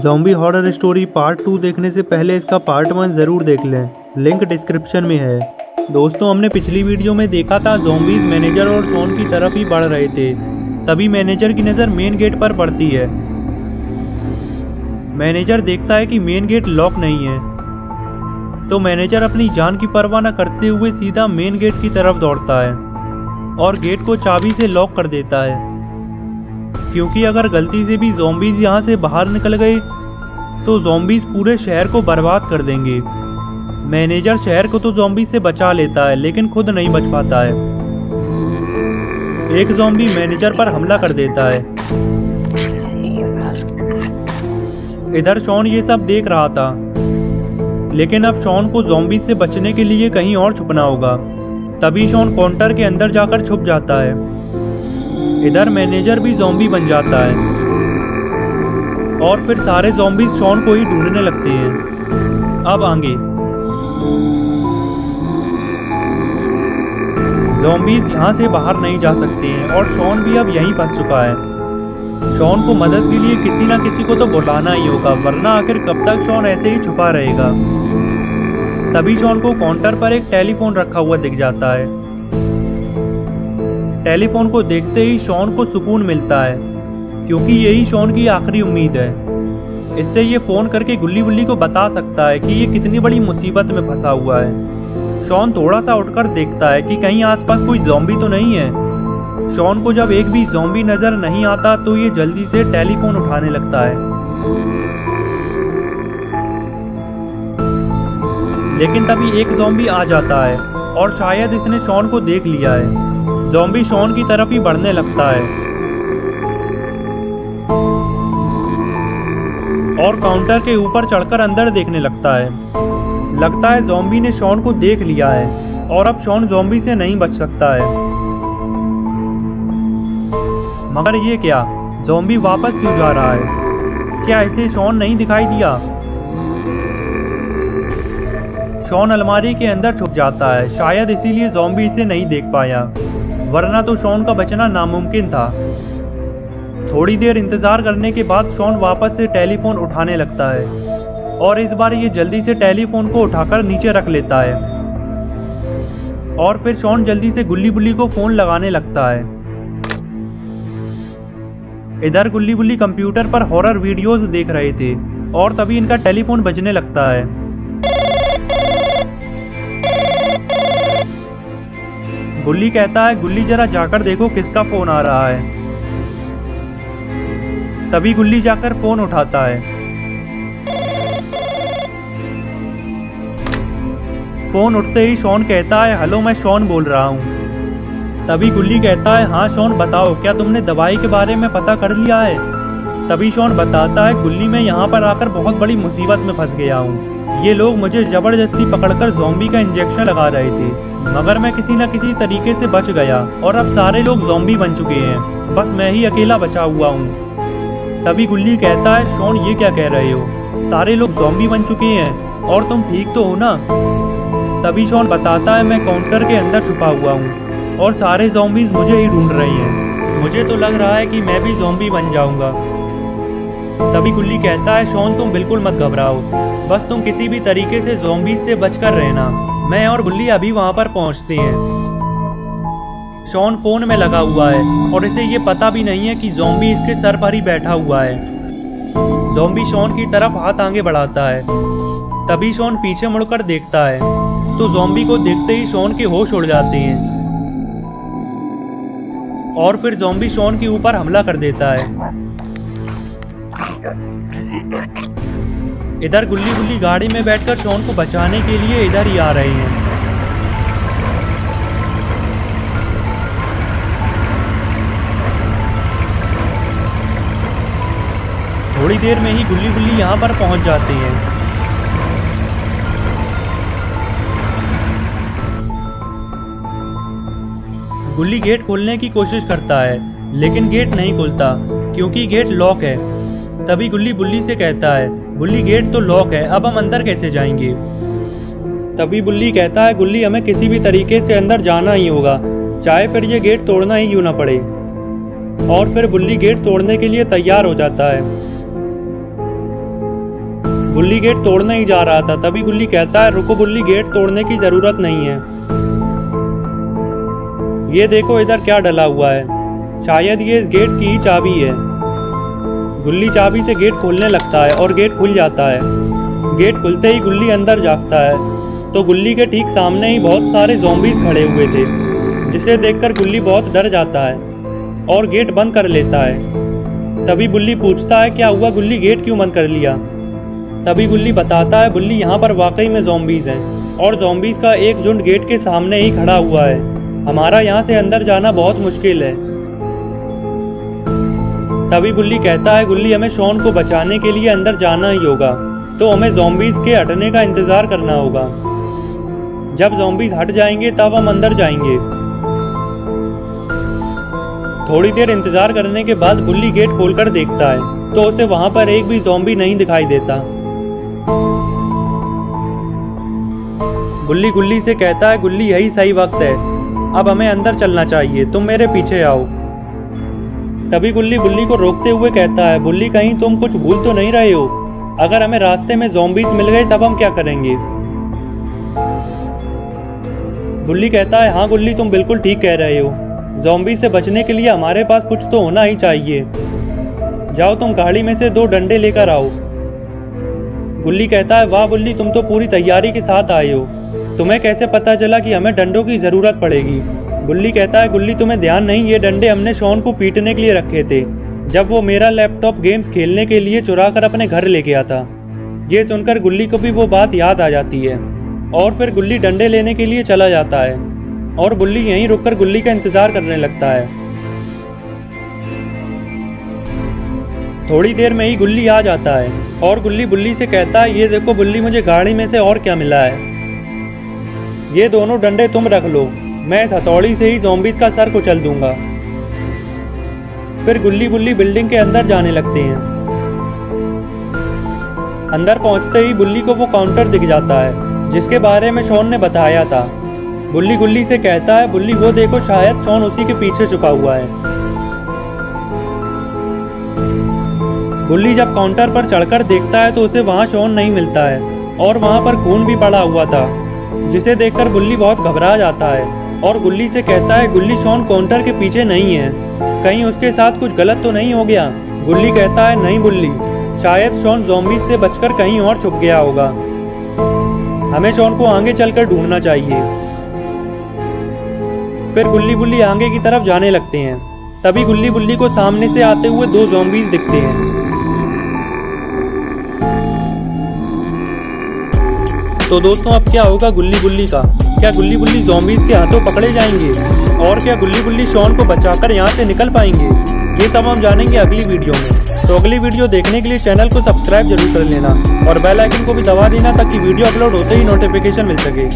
Zombie horror story part 2 देखने से पहले इसका पार्ट 1 ज़रूर देख लें, लिंक डिस्क्रिप्शन में है। दोस्तों, हमने पिछली वीडियो में देखा था ज़ॉम्बीज़ मैनेजर और शॉन की तरफ ही बढ़ रहे थे। तभी मैनेजर की नज़र मेन गेट पर पड़ती है। मैनेजर देखता है कि मेन गेट लॉक नहीं है, तो मैनेजर अपनी जान की परवाह न करते हुए सीधा मेन गेट की तरफ दौड़ता है और गेट को चाबी से लॉक कर देता है, क्योंकि अगर गलती से भी ज़ॉम्बीज़ यहाँ से बाहर निकल गए तो ज़ॉम्बीज़ पूरे शहर को बर्बाद कर देंगे। मैनेजर शहर को तो ज़ॉम्बी से बचा लेता है, लेकिन खुद नहीं बच पाता है। एक ज़ॉम्बी मैनेजर पर हमला कर देता है। इधर शॉन ये सब देख रहा था, लेकिन अब शॉन को ज़ॉम्बी से बचने के लिए कहीं और छुपना होगा। तभी शॉन काउंटर के अंदर जाकर छुप जाता है। इधर मैनेजर भी ज़ॉम्बी बन जाता है और फिर सारे ज़ॉम्बीज़ शॉन को ही ढूंढने लगते हैं। अब आगे ज़ॉम्बीज़ यहाँ से बाहर नहीं जा सकते हैं और शॉन भी अब यहीं फंस चुका है। शॉन को मदद के लिए किसी ना किसी को तो बुलाना ही होगा, वरना आखिर कब तक शॉन ऐसे ही छुपा रहेगा। तभी शॉन को काउंटर पर एक टेलीफोन रखा हुआ दिख जाता है। टेलीफोन को देखते ही शॉन को सुकून मिलता है, क्योंकि यही शॉन की आखिरी उम्मीद है। इससे ये फ़ोन करके गुल्ली बुल्ली को बता सकता है कि ये कितनी बड़ी मुसीबत में फंसा हुआ है। शॉन थोड़ा सा उठकर देखता है कि कहीं आसपास कोई ज़ॉम्बी तो नहीं है। शॉन को जब एक भी ज़ॉम्बी नज़र नहीं आता तो ये जल्दी से टेलीफोन उठाने लगता है, लेकिन तभी एक ज़ॉम्बी आ जाता है और शायद इसने शॉन को देख लिया है। ज़ॉम्बी शॉन की तरफ ही बढ़ने लगता है और काउंटर के ऊपर चढ़कर अंदर देखने लगता है। लगता है ज़ॉम्बी ने शॉन को देख लिया है और अब शॉन ज़ॉम्बी से नहीं बच सकता है। मगर ये क्या, ज़ॉम्बी वापस क्यों जा रहा है? क्या इसे शॉन नहीं दिखाई दिया? शॉन अलमारी के अंदर छुप जाता है, शायद इसीलिए ज़ॉम्बी इसे नहीं देख पाया, वरना तो शॉन का बचना नामुमकिन था। थोड़ी देर इंतजार करने के बाद शॉन वापस से टेलीफोन उठाने लगता है और इस बार ये जल्दी से टेलीफोन को उठाकर नीचे रख लेता है और फिर शॉन जल्दी से गुल्ली बुल्ली को फ़ोन लगाने लगता है। इधर गुल्ली बुल्ली कंप्यूटर पर हॉरर वीडियोस देख रहे थे और तभी इनका टेलीफोन बजने लगता है। गुल्ली कहता है, गुल्ली जरा जाकर देखो किसका फोन आ रहा है। तभी गुल्ली जाकर फोन उठाता है। फोन उठते ही शॉन कहता है, हेलो, मैं शॉन बोल रहा हूँ। तभी गुल्ली कहता है, हाँ शॉन बताओ, क्या तुमने दवाई के बारे में पता कर लिया है? तभी शॉन बताता है, गुल्ली मैं यहाँ पर आकर बहुत बड़ी मुसीबत में फंस गया हूँ। ये लोग मुझे जबरदस्ती पकड़कर ज़ॉम्बी का इंजेक्शन लगा रहे थे, मगर मैं किसी न किसी तरीके से बच गया और अब सारे लोग ज़ॉम्बी बन चुके हैं, बस मैं ही अकेला बचा हुआ हूँ। तभी गुल्ली कहता है, शॉन ये क्या कह रहे हो? सारे लोग ज़ॉम्बी बन चुके हैं और तुम ठीक तो हो ना? तभी शॉन बताता है, मैं काउंटर के अंदर छुपा हुआ हूँ और सारे ज़ॉम्बीज़ मुझे ही ढूंढ रही हैं। मुझे तो लग रहा है कि मैं भी ज़ॉम्बी बन जाऊँगा। तभी गुल्ली कहता है, शॉन तुम बिल्कुल मत घबराओ, बस तुम किसी भी तरीके से ज़ॉम्बीज़ से बचकर रहना। मैं और गुल्ली अभी वहाँ पर पहुँचते हैं। शॉन फ़ोन में लगा हुआ है और इसे ये पता भी नहीं है कि ज़ॉम्बी इसके सर पर ही बैठा हुआ है। ज़ॉम्बी शॉन की तरफ हाथ आगे बढ़ाता है। तभी शॉन पीछे मुड़कर देखता है तो ज़ॉम्बी को देखते ही शॉन के होश उड़ जाते हैं और फिर ज़ॉम्बी शॉन के ऊपर हमला कर देता है। इधर गुल्ली बुल्ली गाड़ी में बैठकर शॉन को बचाने के लिए इधर ही आ रहे हैं। थोड़ी देर में ही गुल्ली बुल्ली यहाँ पर पहुँच जाते हैं। गुल्ली गेट खोलने की कोशिश करता है, लेकिन गेट नहीं खुलता क्योंकि गेट लॉक है। तभी गुल्ली बुल्ली से कहता है, बुल्ली गेट तो लॉक है, अब हम अंदर कैसे जाएंगे? तभी बुल्ली कहता है, गुल्ली हमें किसी भी तरीके से अंदर जाना ही होगा, चाहे फिर ये गेट तोड़ना ही क्यों ना पड़े। और फिर बुल्ली गेट तोड़ने के लिए तैयार हो जाता है। गुल्ली गेट तोड़ने ही जा रहा था, तभी गुल्ली कहता है रुको गुल्ली, गेट तोड़ने की जरूरत नहीं है। ये देखो इधर क्या डला हुआ है, शायद ये इस गेट की ही चाबी है। गुल्ली चाबी से गेट खोलने लगता है और गेट खुल जाता है। गेट खुलते ही गुल्ली अंदर जागता है तो गुल्ली के ठीक सामने ही बहुत सारे ज़ॉम्बीज़ खड़े हुए थे, जिसे देखकर गुल्ली बहुत डर जाता है और गेट बंद कर लेता है। तभी गुल्ली पूछता है क्या हुआ गुल्ली, गेट क्यों बंद कर लिया? तभी गुल्ली बताता है बुल्ली यहाँ पर वाकई में ज़ॉम्बीज़ हैं और ज़ॉम्बीज़ का एक झुंड गेट के सामने ही खड़ा हुआ है। हमारा यहाँ से अंदर जाना बहुत मुश्किल है। तभी बुल्ली कहता है गुल्ली हमें शॉन को बचाने के लिए अंदर जाना ही होगा, तो हमें ज़ॉम्बीज़ के हटने का इंतज़ार करना होगा। जब ज़ॉम्बीज़ हट जाएंगे तब हम अंदर जाएंगे। थोड़ी देर इंतज़ार करने के बाद गुल्ली गेट खोलकर देखता है तो उसे वहाँ पर एक भी ज़ॉम्बी नहीं दिखाई देता। गुल्ली से कहता है गुल्ली यही सही वक्त है, अब हमें अंदर चलना चाहिए, तुम मेरे पीछे आओ। तभी गुल्ली बुल्ली को रोकते हुए कहता है बुल्ली कहीं तुम कुछ भूल तो नहीं रहे हो? अगर हमें रास्ते में ज़ॉम्बीज़ मिल गए तब हम क्या करेंगे? बुल्ली कहता है हाँ गुल्ली तुम बिल्कुल ठीक कह रहे हो, ज़ॉम्बी से बचने के लिए हमारे पास कुछ तो होना ही चाहिए। जाओ तुम गाड़ी में से 2 डंडे लेकर आओ। गुल्ली कहता है वाह बुल्ली तुम तो पूरी तैयारी के साथ आए हो, तुम्हें कैसे पता चला कि हमें डंडों की ज़रूरत पड़ेगी? बुल्ली कहता है गुल्ली तुम्हें ध्यान नहीं, ये डंडे हमने शॉन को पीटने के लिए रखे थे जब वो मेरा लैपटॉप गेम्स खेलने के लिए चुरा कर अपने घर ले गया था। ये सुनकर गुल्ली को भी वो बात याद आ जाती है और फिर गुल्ली डंडे लेने के लिए चला जाता है और बुल्ली यहीं रुककर गुल्ली का इंतज़ार करने लगता है। थोड़ी देर में ही गुल्ली आ जाता है और गुल्ली बुल्ली से कहता है ये देखो बुल्ली मुझे गाड़ी में से और क्या मिला है, ये दोनों डंडे तुम रख लो, मैं इस हथौड़ी से ही ज़ॉम्बीज़ का सर कुचल दूंगा। फिर गुल्ली बुल्ली बिल्डिंग के अंदर जाने लगते हैं। अंदर पहुंचते ही बुल्ली को वो काउंटर दिख जाता है जिसके बारे में शॉन ने बताया था। गुल्ली से कहता है बुल्ली वो देखो शायद शॉन उसी के पीछे छुपा हुआ है। गुल्ली जब काउंटर पर चढ़कर देखता है तो उसे वहां शॉन नहीं मिलता है और वहां पर खून भी पड़ा हुआ था, जिसे देखकर बुल्ली बहुत घबरा जाता है और गुल्ली से कहता है गुल्ली शॉन काउंटर के पीछे नहीं है, कहीं उसके साथ कुछ गलत तो नहीं हो गया? गुल्ली कहता है नहीं बुल्ली, शायद शॉन ज़ॉम्बीज़ से बचकर कहीं और छुप गया होगा, हमें शॉन को आगे चलकर ढूंढना चाहिए। फिर गुल्ली बुल्ली आगे की तरफ जाने लगते हैं। तभी गुल्ली बुल्ली को सामने से आते हुए 2 ज़ॉम्बीज़ दिखते हैं। तो दोस्तों अब क्या होगा गुल्ली बुल्ली का? क्या गुल्ली बुल्ली ज़ॉम्बीज़ के हाथों पकड़े जाएंगे और क्या गुल्ली बुल्ली शॉन को बचाकर यहाँ से निकल पाएंगे? ये सब हम जानेंगे अगली वीडियो में। तो अगली वीडियो देखने के लिए चैनल को सब्सक्राइब जरूर कर लेना और बेल आइकन को भी दबा देना ताकि वीडियो अपलोड होते ही नोटिफिकेशन मिल सके।